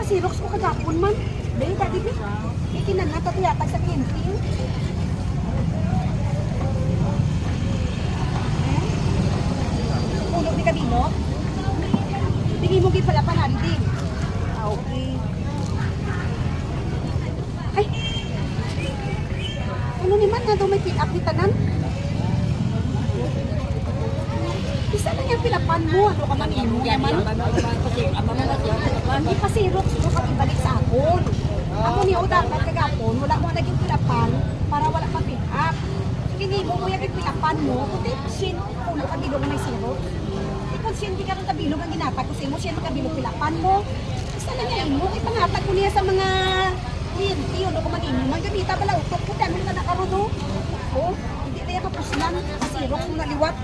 Pasirox ko kagapon man. Dahil dati di. Ikinanata to yatag sa kinti. Puno ni Kabino. Tingin mo pala panari din. Okay. Ay! Ano naman na daw may pick-up ni Tanan? Isa na yung pilapan mo. Ano ka man imo naman? Hindi pa Xerox mo kami balik sa akon. Ako ni o dapat kagapon, wala mo naging pilapan para wala pa pick-up. Sige mo mo yung pilapan mo, kundi sin, puno ka bilog may Xerox. Ikaw sin, di ka rin kabilog ang ginatag ko sa imo, sin kabilog pilapan mo. Isa na nga imo, ipangatag ko niya sa mga cliente, ano ko man imo, maggamita pala utok ko, dami na nakaroon o. Hindi na yung kapuslan, Xerox mo naliwat.